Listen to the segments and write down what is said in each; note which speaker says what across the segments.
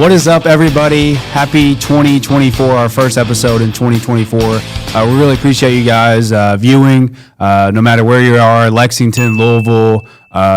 Speaker 1: What is up, everybody? Happy 2024, our first episode in 2024. We really appreciate you guys viewing, no matter where you are, Lexington, Louisville,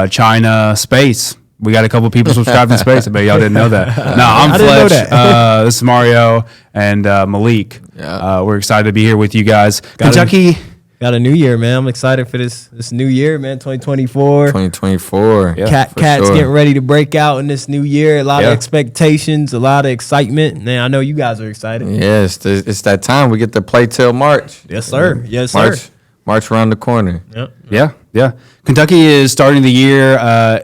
Speaker 1: China, space. We got a couple people subscribed in space. I bet y'all didn't know that. No, I'm Fletch. This is Mario and Maliek. Yeah. We're excited to be here with you guys. Kentucky.
Speaker 2: Got a new year, man. I'm excited for this new year, man. 2024.
Speaker 3: 2024.
Speaker 2: Yeah, Cats sure. Getting ready to break out in this new year. A lot of expectations, a lot of excitement. Man, I know you guys are excited.
Speaker 3: Yes, it's that time. We get to play till March.
Speaker 2: Yes, sir. Yes, sir.
Speaker 3: March around the corner.
Speaker 2: Yep.
Speaker 1: Yeah. Kentucky is starting the year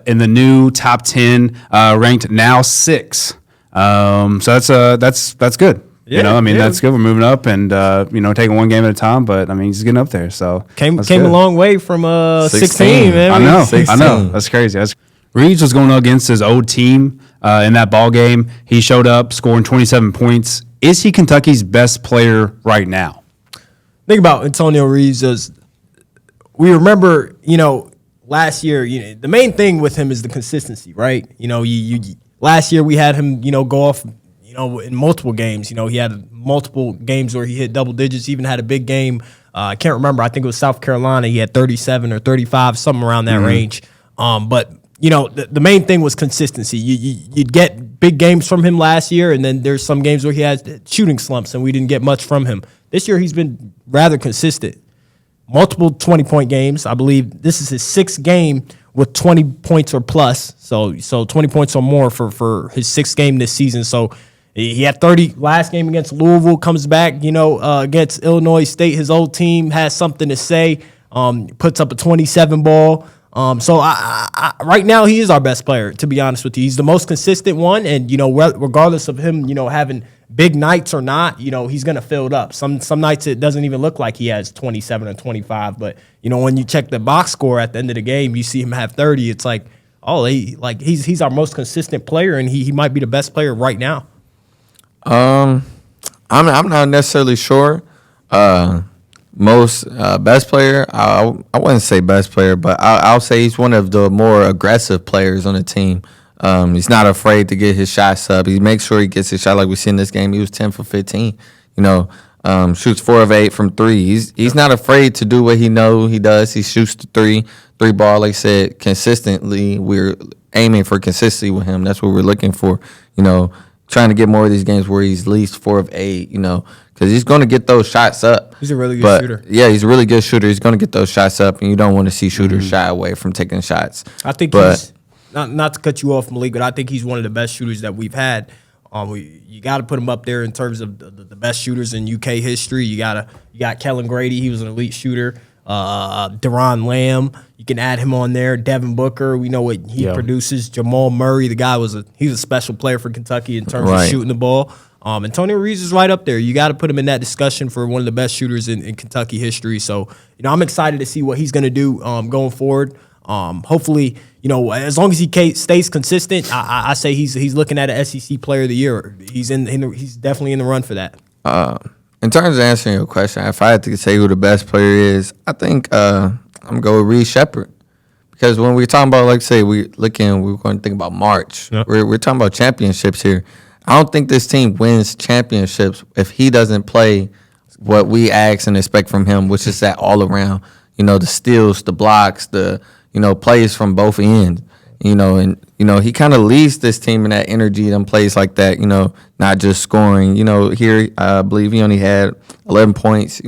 Speaker 1: in the new top 10, ranked now 6. So that's good. Yeah, that's good. We're moving up and, taking one game at a time. But, he's getting up there. So
Speaker 2: came a long way from 16, man.
Speaker 1: I know. That's crazy. Reeves was going up against his old team in that ball game. He showed up scoring 27 points. Is he Kentucky's best player right now?
Speaker 2: Think about Antonio Reeves as we remember, last year, the main thing with him is the consistency, right? Last year we had him, go off in multiple games. He had multiple games where he hit double digits, even had a big game. I can't remember. I think it was South Carolina. He had 37 or 35, something around that range. But, the main thing was consistency. You'd get big games from him last year, and then there's some games where he had shooting slumps, and we didn't get much from him. This year he's been rather consistent. Multiple 20-point games. I believe this is his 6th game with 20 points or plus. So 20 points or more for his 6th game this season. So he had 30 last game against Louisville, comes back, against Illinois State. His old team has something to say, puts up a 27 ball. So I right now he is our best player, to be honest with you. He's the most consistent one, and, regardless of him, having big nights or not, he's going to fill it up. Some nights it doesn't even look like he has 27 or 25, but, when you check the box score at the end of the game, you see him have 30. It's like, he's our most consistent player, and he might be the best player right now.
Speaker 3: I'm not necessarily sure. Most best player, I wouldn't say best player, but I'll say he's one of the more aggressive players on the team. He's not afraid to get his shots up. He makes sure he gets his shot. Like we see in this game, he was 10 for 15. Shoots 4 of 8 from 3. He's not afraid to do what he does. He shoots the three ball. Like I said, consistently. We're aiming for consistency with him. That's what we're looking for. Trying to get more of these games where he's at least 4 of 8. Because he's going to get those shots up.
Speaker 2: He's a really good shooter.
Speaker 3: Yeah, he's a really good shooter. He's going to get those shots up, and you don't want to see shooters shy away from taking shots.
Speaker 2: I think he's not to cut you off, Maliek, but I think he's one of the best shooters that we've had. You got to put him up there in terms of the best shooters in UK history. You got Kellen Grady. He was an elite shooter. Deron Lamb, you can add him on there. Devin Booker, we know what he produces. Jamal Murray, the guy he's a special player for Kentucky in terms of shooting the ball. Antonio Reeves is right up there. You got to put him in that discussion for one of the best shooters in Kentucky history. So, I'm excited to see what he's going to do going forward. Hopefully, as long as he stays consistent, I say he's looking at an SEC Player of the Year. He's definitely in the run for that.
Speaker 3: In terms of answering your question, if I had to say who the best player is, I think I'm going to go with Reed Sheppard. Because when we're talking about, like say, we're going to think about March. Yep. We're talking about championships here. I don't think this team wins championships if he doesn't play what we ask and expect from him, which is that all around, the steals, the blocks, the, plays from both ends. He kind of leads this team in that energy and plays like that, not just scoring. Here, I believe he only had 11 points,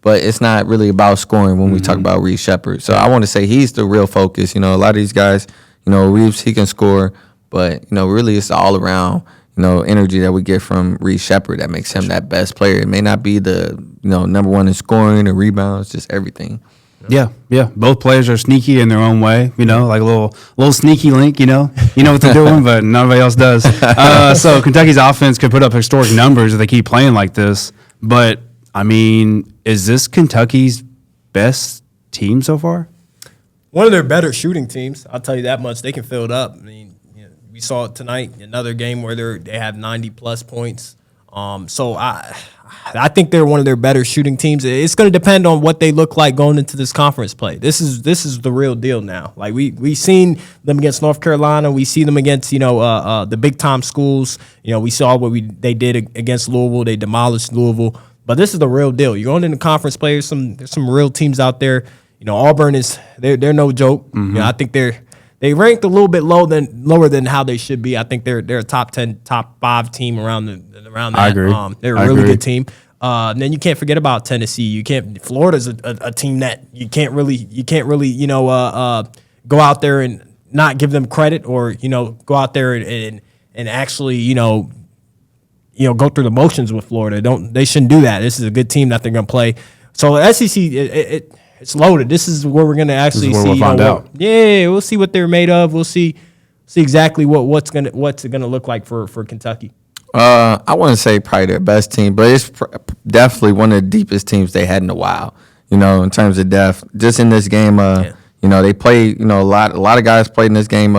Speaker 3: but it's not really about scoring when we talk about Reed Sheppard. So I want to say he's the real focus. A lot of these guys, Reeves, he can score, but, really it's all around, energy that we get from Reed Sheppard that makes him that best player. It may not be the, number one in scoring or rebounds, just everything.
Speaker 1: Yeah. Both players are sneaky in their own way, like a little sneaky link, you know what they're doing, but nobody else does. So Kentucky's offense could put up historic numbers if they keep playing like this. But, is this Kentucky's best team so far?
Speaker 2: One of their better shooting teams, I'll tell you that much. They can fill it up. We saw it tonight, another game where they have 90-plus points. So, I think they're one of their better shooting teams. It's going to depend on what they look like going into this conference play. This is the real deal now. Like we seen them against North Carolina, we see them against the big time schools. We saw what they did against Louisville. They demolished Louisville. But this is the real deal. You're going into conference play. There's some real teams out there. Auburn they're no joke.
Speaker 1: Mm-hmm.
Speaker 2: I think they ranked a little bit lower than how they should be. I think they're a top 10, top 5 team around that.
Speaker 1: I agree.
Speaker 2: They're a really good team. And then you can't forget about Tennessee. Florida's a team that you can't really go out there and not give them credit, or go out there and actually go through the motions with Florida. They shouldn't do that. This is a good team that they're going to play. So the SEC it's loaded. This is where we're going to actually see.
Speaker 1: We'll find out.
Speaker 2: Yeah, we'll see what they're made of. We'll see exactly what's it gonna look like for Kentucky.
Speaker 3: I wouldn't say probably their best team, but it's definitely one of the deepest teams they had in a while. In terms of depth, just in this game, they played. A lot of guys played in this game.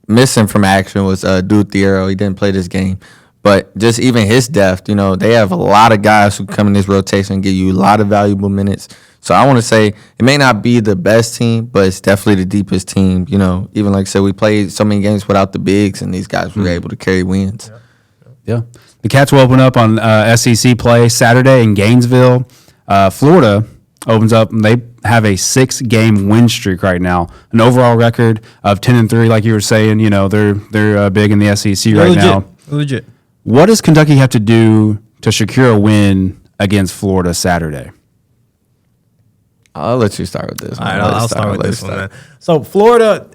Speaker 3: Missing from action was Dude Thiero. He didn't play this game, but just even his depth. They have a lot of guys who come in this rotation and give you a lot of valuable minutes. So I want to say it may not be the best team, but it's definitely the deepest team. Even like I said, we played so many games without the bigs, and these guys were able to carry wins.
Speaker 1: Yeah. The Cats will open up on SEC play Saturday in Gainesville. Florida opens up, and they have a 6-game win streak right now, an overall record of 10-3. Like you were saying, they're big in the SEC right now.
Speaker 2: Legit.
Speaker 1: What does Kentucky have to do to secure a win against Florida Saturday?
Speaker 3: I'll let you start with this.
Speaker 2: All right, I'll start with this one, man. So Florida,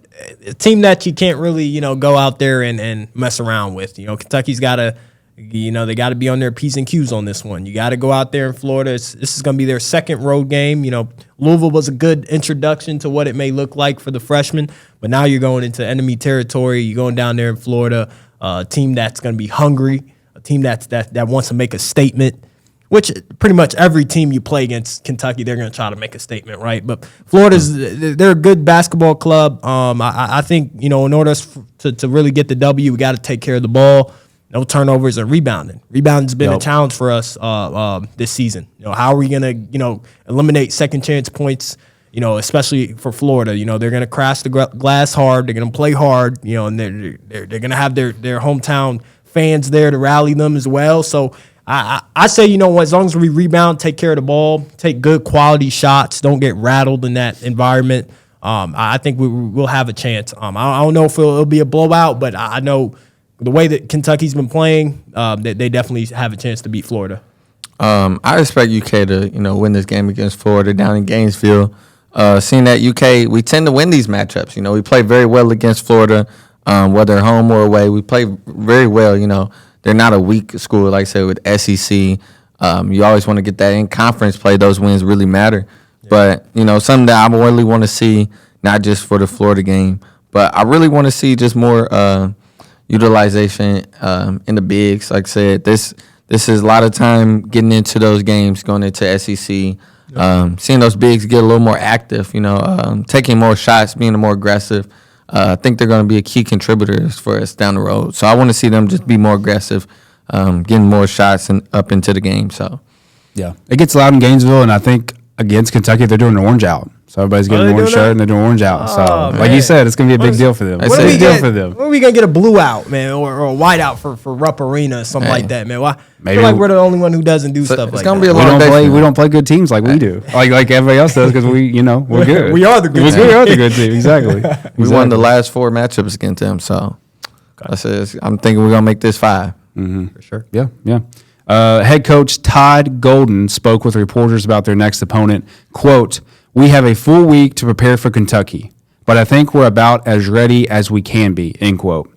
Speaker 2: a team that you can't really, go out there and mess around with. Kentucky's got to, they got to be on their P's and Q's on this one. You got to go out there in Florida. This is going to be their second road game. Louisville was a good introduction to what it may look like for the freshmen, but now you're going into enemy territory. You're going down there in Florida, a team that's going to be hungry, a team that wants to make a statement. Which pretty much every team you play against Kentucky, they're going to try to make a statement, right? But they're a good basketball club. I think, in order to really get the W, we got to take care of the ball. No turnovers and rebounding. Rebounding's been a challenge for us this season. How are we going to, eliminate second chance points, especially for Florida? They're going to crash the glass hard. They're going to play hard, and they're going to have their hometown fans there to rally them as well. So I say, as long as we rebound, take care of the ball, take good quality shots, don't get rattled in that environment, I think we'll have a chance. I don't know if it'll be a blowout, but I know the way that Kentucky's been playing, they definitely have a chance to beat Florida.
Speaker 3: I expect UK to, win this game against Florida down in Gainesville. Seeing that UK, we tend to win these matchups. We play very well against Florida, whether home or away. We play very well, They're not a weak school, like I said, with SEC. You always want to get that in conference play. Those wins really matter. Yeah. But, something that I really want to see, not just for the Florida game, but I really want to see just more utilization in the bigs. Like I said, this is a lot of time getting into those games, going into SEC, seeing those bigs get a little more active, taking more shots, being more aggressive. I think they're going to be a key contributor for us down the road. So I want to see them just be more aggressive, getting more shots and up into the game. So,
Speaker 1: yeah, it gets loud in Gainesville, and I think against Kentucky they're doing an orange out. So everybody's getting an orange shirt and they're doing orange out. So, like you said, it's going to be a big deal for them.
Speaker 2: When are we going to get a blue out, man, or a white out for Rupp Arena or something like that, man? Why? Maybe I feel like we're the only one who doesn't do stuff like that.
Speaker 3: It's going to be a long day.
Speaker 1: We don't play good teams like we do, like everybody else does, because we're good.
Speaker 2: We are the good team.
Speaker 1: We are the good team, exactly.
Speaker 3: We won the last 4 matchups against them, so I'm thinking we're going to make this 5.
Speaker 1: Mm-hmm. For sure. Yeah. Head coach Todd Golden spoke with reporters about their next opponent. Quote, "We have a full week to prepare for Kentucky, but I think we're about as ready as we can be," end quote.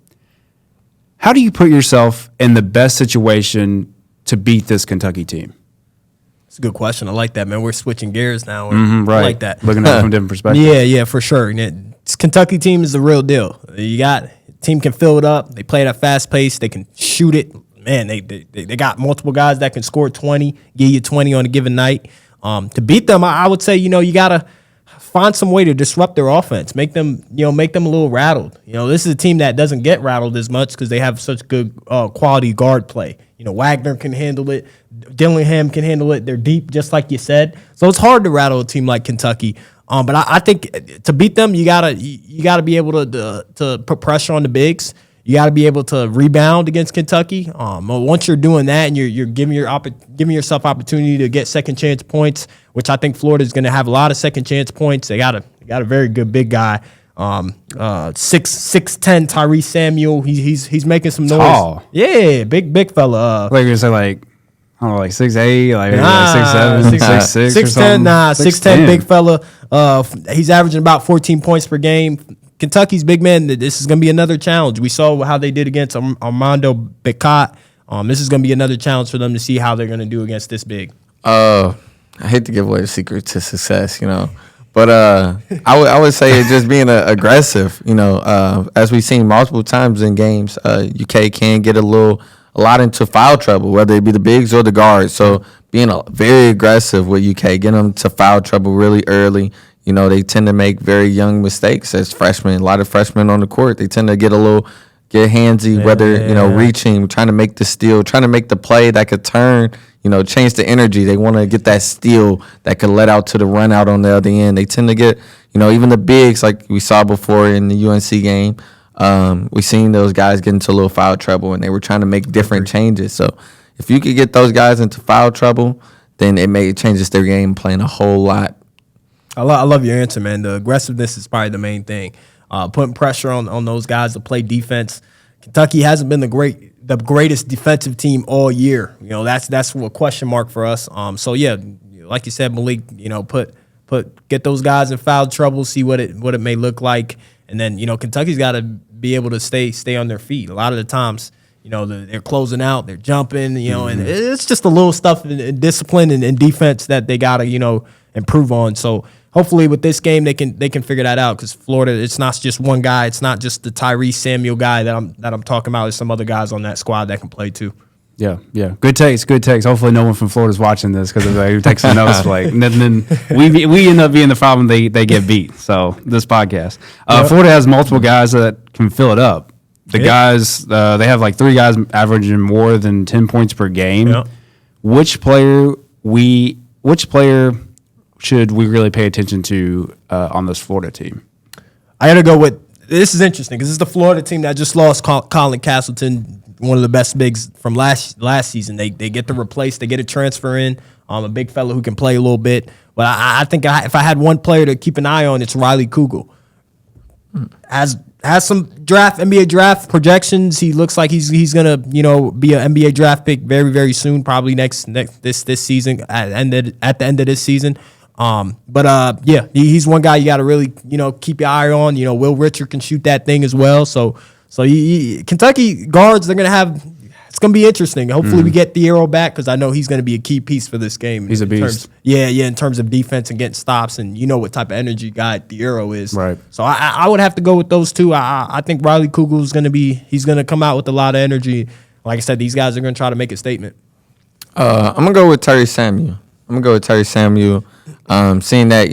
Speaker 1: How do you put yourself in the best situation to beat this Kentucky team?
Speaker 2: It's a good question. I like that, man. We're switching gears now.
Speaker 1: Right.
Speaker 2: I like that.
Speaker 1: Looking at it from a different perspective.
Speaker 2: Yeah, for sure. This Kentucky team is the real deal. Team can fill it up. They play at a fast pace. They can shoot it. Man, they got multiple guys that can score 20, give you 20 on a given night. To beat them, I would say, you got to find some way to disrupt their offense, make them a little rattled. This is a team that doesn't get rattled as much because they have such good quality guard play. Wagner can handle it, Dillingham can handle it. They're deep, just like you said. So it's hard to rattle a team like Kentucky. But I think to beat them, you gotta be able to put pressure on the bigs. You got to be able to rebound against Kentucky. Once you're doing that and you're giving yourself opportunity to get second chance points, which I think Florida is going to have a lot of second chance points. They got a very good big guy, 6'10" Tyrese Samuel. He's making some noise.
Speaker 1: Tall.
Speaker 2: Yeah, big fella.
Speaker 1: Like you're saying, like 6'8", like 6'7", 6'6",
Speaker 2: 6'10", 6'10", big fella. He's averaging about 14 points per game. Kentucky's big man, this is going to be another challenge. We saw how they did against Armando Becat. This is going to be another challenge for them to see how they're going to do against this big.
Speaker 3: I hate to give away the secret to success, but I would say it's just being aggressive. As we've seen multiple times in games, UK can get a lot into foul trouble, whether it be the bigs or the guards. So being very aggressive with UK, getting them to foul trouble really early. They tend to make very young mistakes as freshmen. A lot of freshmen on the court, they tend to get handsy, whether, reaching, trying to make the steal, trying to make the play that could turn, change the energy. They want to get that steal that could let out to the run out on the other end. They tend to get, even the bigs like we saw before in the UNC game. We seen those guys get into a little foul trouble and they were trying to make different changes. So if you could get those guys into foul trouble, then it changes their game playing a whole lot.
Speaker 2: I love your answer, man. The aggressiveness is probably the main thing. Putting pressure on those guys to play defense. Kentucky hasn't been the greatest defensive team all year. That's a question mark for us. So yeah, like you said, Maliek, get those guys in foul trouble, see what it may look like, and then Kentucky's got to be able to stay on their feet. A lot of the times, they're closing out, they're jumping, and it's just the little stuff in discipline and defense that they got to improve on. So hopefully with this game they can figure that out, because Florida, it's not just one guy, it's not just the Tyrese Samuel guy that I'm talking about. There's some other guys on that squad that can play too.
Speaker 1: Yeah. Good takes. Hopefully no one from Florida's watching this, because if they take some notes, and then we end up being the problem. They get beat. So this podcast, Florida has multiple guys that can fill it up. The guys, they have like 3 guys averaging more than 10 points per game. Yep. Which player should we really pay attention to on this Florida team?
Speaker 2: I got to go with, this is interesting because this is the Florida team that just lost Colin Castleton, one of the best bigs from last season. They get to replace, they get a transfer in, a big fella who can play a little bit. But I think if I had one player to keep an eye on, it's Riley Kugel. Has some NBA draft projections. He looks like he's gonna be an NBA draft pick very, very soon, probably this season at the end of this season. He's one guy you got to really keep your eye on. Will Richard can shoot that thing as well. So Kentucky guards, they're gonna have. It's gonna be interesting. Hopefully we get Thiero back, because I know he's gonna be a key piece for this game.
Speaker 1: He's a beast.
Speaker 2: In terms of defense and getting stops, and what type of energy guy Thiero is.
Speaker 1: Right.
Speaker 2: So I would have to go with those two. I think Riley Kugel's he's gonna come out with a lot of energy. Like I said, these guys are gonna try to make a statement.
Speaker 3: I'm gonna go with Terry Samuel. Seeing that,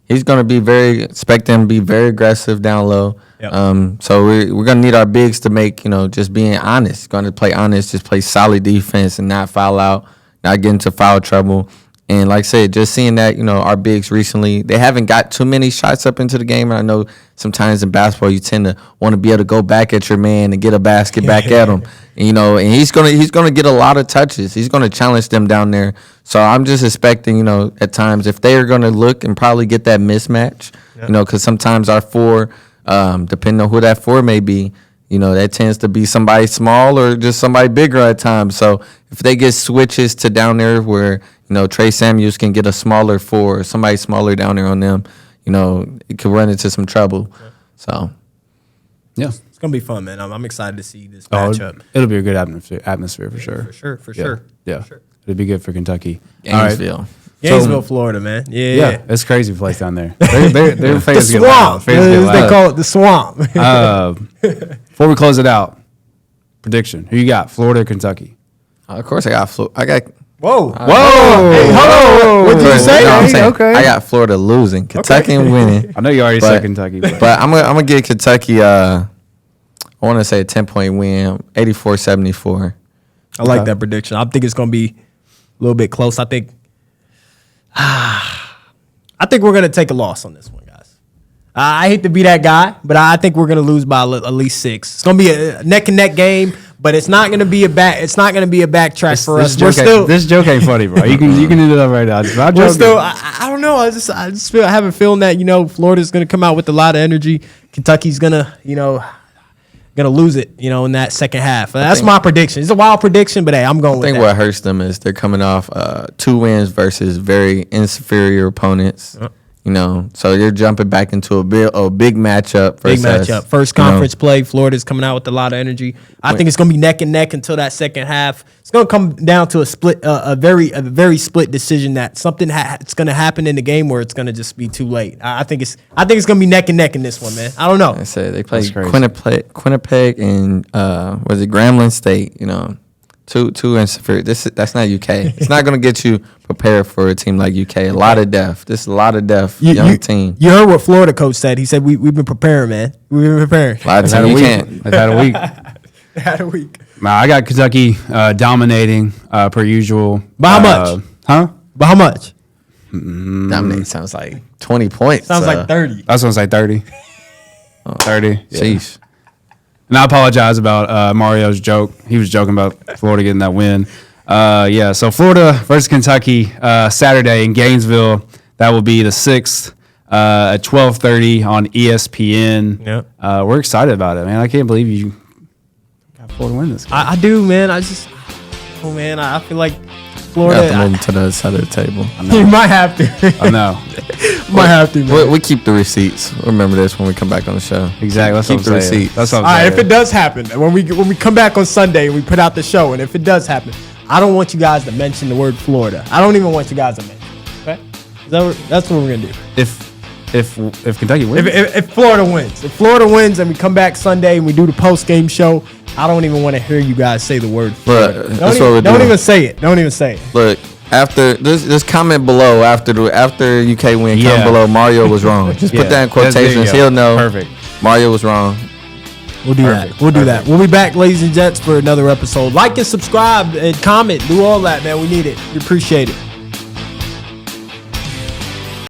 Speaker 3: he's going to expect them to be very aggressive down low. Yep. So we're going to need our bigs to make, just being honest. Going to play honest, just play solid defense and not foul out, not get into foul trouble. And like I said, just seeing that, our bigs recently, they haven't got too many shots up into the game. And I know sometimes in basketball you tend to want to be able to go back at your man and get a basket back at him. And, and he's gonna get a lot of touches. He's gonna challenge them down there. So I'm just expecting, at times if they are gonna look and probably get that mismatch, because sometimes our 4, depending on who that 4 may be, that tends to be somebody small or just somebody bigger at times. So if they get switches to down there where, Trey Samuels can get a smaller 4 or somebody smaller down there on them, it could run into some trouble. Yeah. So,
Speaker 2: yeah. It's going to be fun, man. I'm excited to see this matchup.
Speaker 1: It'll be a good atmosphere for sure.
Speaker 2: For sure.
Speaker 1: Yeah. It'll be good for Kentucky.
Speaker 3: Gainesville.
Speaker 2: Gainesville, Florida, man. Yeah.
Speaker 1: It's a crazy place down there. Their fans
Speaker 2: the
Speaker 1: get
Speaker 2: swamp.
Speaker 1: loud.
Speaker 2: They call it the swamp.
Speaker 1: Before we close it out, prediction. Who you got? Florida or Kentucky?
Speaker 3: Of course, I got
Speaker 2: Whoa.
Speaker 1: Whoa.
Speaker 2: Hey, hold on. What did you say?
Speaker 3: You know what I'm saying?
Speaker 1: Okay.
Speaker 3: I got Florida losing, Kentucky winning.
Speaker 1: I know you already said Kentucky, but
Speaker 3: I'm gonna give Kentucky. I want to say a 10-point win, 84-74.
Speaker 2: I like that prediction. I think it's going to be a little bit close. I think we're going to take a loss on this one, guys. I hate to be that guy, but I think we're going to lose by at least 6. It's going to be a neck and neck game, but it's not going to be a backtrack for us.
Speaker 1: This joke ain't funny, bro. You can do that right now.
Speaker 2: I don't know. I just have a feeling that Florida's going to come out with a lot of energy. Kentucky's going to gonna lose it, in that second half. That's my prediction. It's a wild prediction, but hey, I'm going with that.
Speaker 3: I think what hurts them is they're coming off 2 wins versus very inferior opponents. So you're jumping back into a big matchup.
Speaker 2: Big matchup. First conference play. Florida's coming out with a lot of energy. I think it's going to be neck and neck until that second half. It's going to come down to a split, a very split decision that something it's going to happen in the game where it's going to just be too late. I think it's going to be neck and neck in this one, man. I don't know.
Speaker 3: I say they play Quinnipiac and was it Grambling State? Two inferior. That's not UK. It's not going to get you prepared for a team like UK. A lot of depth. This is a lot of depth. Young team.
Speaker 2: You heard what Florida coach said. He said we've been preparing, man. We've been preparing.
Speaker 3: A lot of team.
Speaker 1: They've had a week.
Speaker 2: Had a week.
Speaker 1: I got Kentucky dominating per usual.
Speaker 2: By how much? By how much?
Speaker 3: Dominating sounds like 20 points.
Speaker 2: Sounds like 30.
Speaker 1: I was going to say 30. 30. Yeah.
Speaker 3: Sheesh.
Speaker 1: And I apologize about Mario's joke. He was joking about Florida getting that win. So Florida versus Kentucky Saturday in Gainesville. That will be the 6th at 12:30 on ESPN.
Speaker 2: Yep.
Speaker 1: We're excited about it, man. I can't believe you got Florida win this game.
Speaker 2: I do, man. I feel like Florida.
Speaker 3: You have to move to the other side of the table.
Speaker 2: You might have to.
Speaker 1: I know.
Speaker 2: Might have to, man.
Speaker 3: We keep the receipts. Remember this when we come back on the show.
Speaker 1: Exactly. That's
Speaker 3: Keep
Speaker 1: what
Speaker 3: the
Speaker 1: I'm saying.
Speaker 3: receipts.
Speaker 1: That's what I'm
Speaker 2: All right,
Speaker 1: saying.
Speaker 2: if it does happen, when we come back on Sunday and we put out the show, and if it does happen, I don't want you guys to mention the word Florida. I don't even want you guys to mention it. Okay? That's what we're gonna do.
Speaker 1: If Kentucky wins,
Speaker 2: If Florida wins, and we come back Sunday and we do the post game show, I don't even want to hear you guys say the word Florida.
Speaker 3: Look, that's what we're
Speaker 2: Don't
Speaker 3: doing.
Speaker 2: even say it. Don't even say it.
Speaker 3: Look, after this comment below after UK win,
Speaker 1: Yeah.
Speaker 3: comment below. Mario was wrong. Just put that in quotations. He'll know.
Speaker 1: Perfect.
Speaker 3: Mario was wrong.
Speaker 2: We'll do that. We'll do that. We'll be back, ladies and gents, for another episode. Like and subscribe and comment. Do all that, man. We need it. We appreciate it.